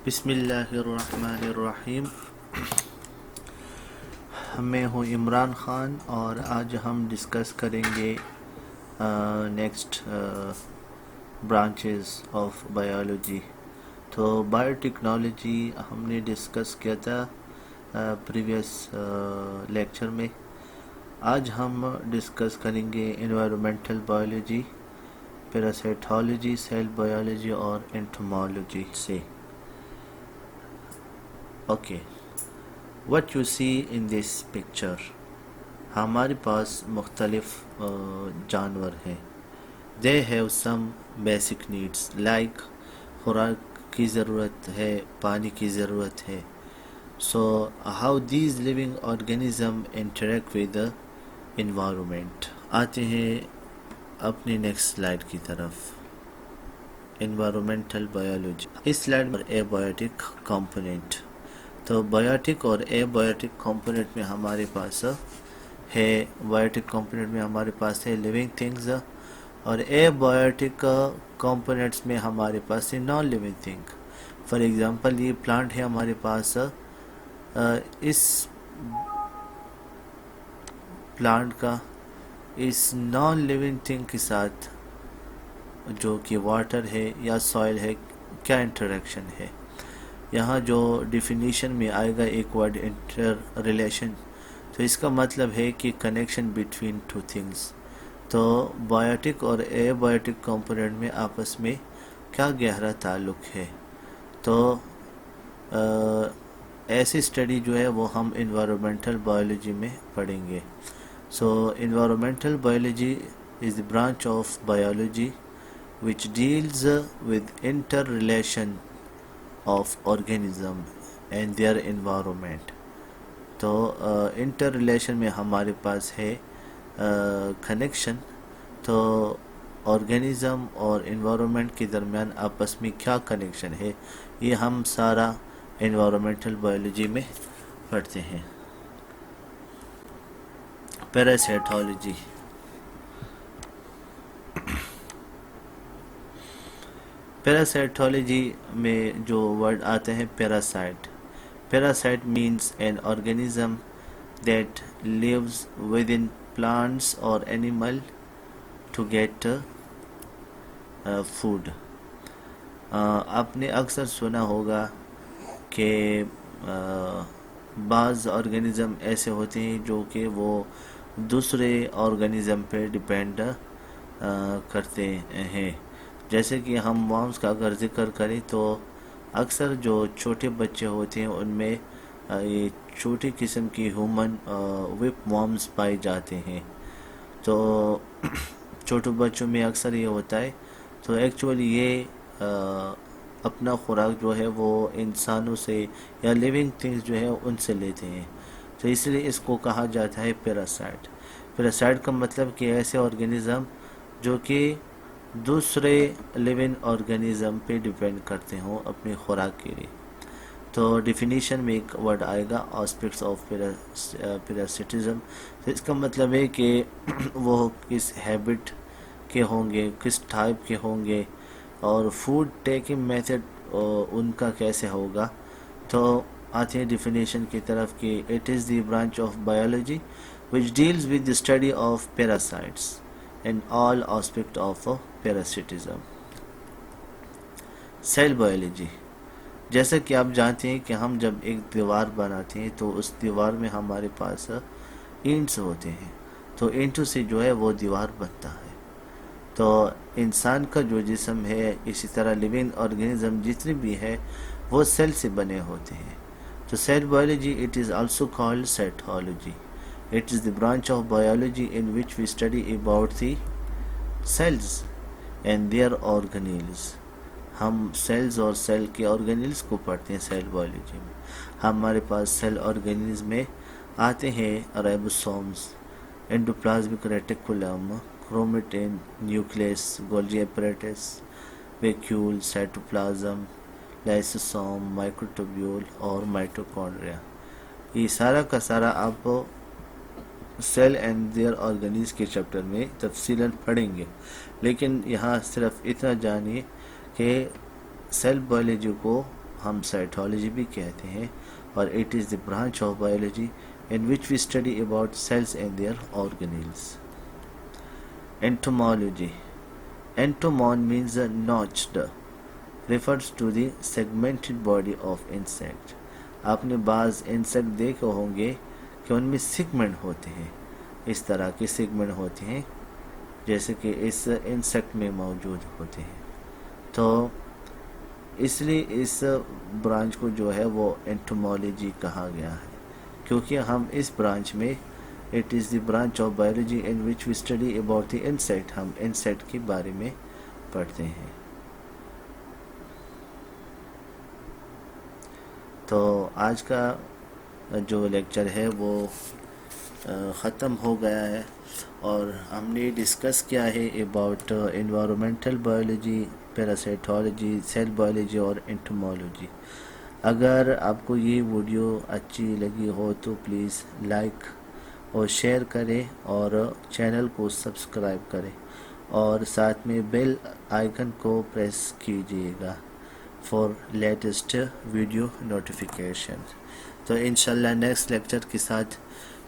بسم اللہ الرحمن الرحیم. میں ہوں عمران خان اور آج ہم ڈسکس کریں گے نیکسٹ برانچز آف بایولوجی. تو بایو ٹیکنالوجی ہم نے ڈسکس کیا تھا پریویس لیکچر میں. آج ہم ڈسکس کریں گے environmental biology, parasitology, cell biology اور انٹومولوجی سے. Okay, what you see in this picture. ہمارے پاس مختلف جانور ہیں. They have some basic needs like خوراک کی ضرورت ہے، پانی کی ضرورت ہے. So how these living organism interact with the environment. آتے ہیں اپنی نیکسٹ سلائڈ کی طرف. Environmental biology. اس سلائڈ پر اے بایوٹک کمپوننٹ. تو بایوٹک اور اے بایوٹک کمپوننٹ میں ہمارے پاس ہے، بایوٹک کمپوننٹ میں ہمارے پاس ہے لیونگ تھنگز، اور اے بایوٹک کمپوننٹس میں ہمارے پاس ہے non living thing. For example یہ پلانٹ ہے ہمارے پاس. اس پلانٹ کا اس نان لیونگ تھنگ کے ساتھ جو کہ واٹر ہے یا سوائل ہے کیا انٹریکشن ہے. یہاں جو ڈیفینیشن میں آئے گا ایک ورڈ انٹر ریلیشن، تو اس کا مطلب ہے کہ کنیکشن بٹوین ٹو تھنگس. تو بایوٹک اور اے بایوٹک کمپوننٹ میں آپس میں کیا گہرا تعلق ہے. تو ایسی اسٹڈی جو ہے وہ ہم انوائرمنٹل بایولوجی میں پڑھیں گے. So environmental biology is the branch of biology which deals with interrelation of organism and their environment. تو انٹر ریلیشن میں ہمارے پاس ہے کنیکشن. تو آرگینزم اور انوائرمنٹ کے درمیان آپس میں کیا کنیکشن ہے، یہ ہم سارا انوائرمنٹل بایولوجی میں پڑھتے ہیں. پیراسائٹولوجی. پیراسائٹولوجی میں جو ورڈ آتے ہیں parasite. Parasite means an organism that lives within plants اور اینیمل ٹو گیٹ فوڈ. آپ نے اکثر سنا ہوگا کہ بعض آرگینزم ایسے ہوتے ہیں جو کہ وہ دوسرے آرگینزم پہ ڈپینڈ کرتے ہیں. جیسے کہ ہم وارمز کا اگر ذکر کریں تو اکثر جو چھوٹے بچے ہوتے ہیں ان میں یہ چھوٹی قسم کی ہیومن وپ وارمز پائے جاتے ہیں. تو چھوٹے بچوں میں اکثر یہ ہوتا ہے. تو ایکچولی یہ اپنا خوراک جو ہے وہ انسانوں سے یا لیونگ تھنگز جو ہے ان سے لیتے ہیں. تو اس لیے اس کو کہا جاتا ہے پیراسائٹ. پیراسائٹ کا مطلب کہ ایسے آرگینزم جو کہ دوسرے لیونگ آرگینزم پہ ڈیپینڈ کرتے ہوں اپنی خوراک کے لیے. تو ڈیفینیشن میں ایک ورڈ آئے گا آسپیکٹس آف پیراسٹزم. تو اس کا مطلب ہے کہ وہ کس ہیبٹ کے ہوں گے، کس ٹائپ کے ہوں گے، اور فوڈ ٹیکنگ میتھڈ ان کا کیسے ہوگا. تو آتے ہیں ڈیفینیشن کی طرف کہ it is the branch of biology which deals with the study of parasites and all aspects of parasitism. Cell biology. جیسا کہ آپ جانتے ہیں کہ ہم جب ایک دیوار بناتے ہیں تو اس دیوار میں ہمارے پاس اینٹس ہوتے ہیں. تو اینٹوں سے جو ہے وہ دیوار بنتا ہے. تو انسان کا جو جسم ہے، اسی طرح لیونگ آرگینزم جتنے بھی ہے وہ سیل سے بنے ہوتے ہیں. تو cell biology it is also called cytology. It is the branch of biology in which we study about the cells and their organelles. ہم سیلز اور سیل کے آرگینلز کو پڑھتے ہیں سیل بایولوجی میں. ہمارے پاس سیل آرگینلز میں آتے ہیں ribosomes, endoplasmic reticulum, chromatin, nucleus, Golgi apparatus, vacuole, cytoplasm, lysosome, microtubule اور مائٹوکونڈریا. یہ سارا کا سارا آپ سیل اینڈ دیئر آرگنیز کے چیپٹر میں تفصیلاً پڑھیں گے. لیکن یہاں صرف اتنا جانیے کہ سیل بایولوجی کو ہم سائٹولوجی بھی کہتے ہیں، اور it is the branch of biology in which we study about cells and their organelles. Entomology. Entomon means notched, refers to the segmented body of insect. آپ نے بعض انسیکٹ دیکھے ہوں گے کہ ان میں سیگمنٹ ہوتے ہیں، اس طرح کے سیگمنٹ ہوتے ہیں جیسے کہ اس انسیکٹ میں موجود ہوتے ہیں. تو اس لیے اس برانچ کو جو ہے وہ انٹومولوجی کہا گیا ہے، کیونکہ ہم اس برانچ میں it is the branch of biology in which we study about the insect, ہم انسیکٹ کے بارے میں پڑھتے ہیں. تو آج کا جو لیکچر ہے وہ ختم ہو گیا ہے، اور ہم نے ڈسکس کیا ہے about environmental biology, parasitology, cell biology اور انٹومولوجی. اگر آپ کو یہ ویڈیو اچھی لگی ہو تو پلیز لائک اور شیئر کریں، اور چینل کو سبسکرائب کریں، اور ساتھ میں بیل آئیکن کو پریس کیجیے گا فار لیٹسٹ ویڈیو نوٹیفیکیشن. تو انشاءاللہ نیکسٹ لیکچر کے ساتھ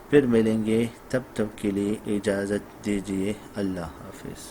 پھر ملیں گے، تب تک کے لیے اجازت دیجیے. اللہ حافظ.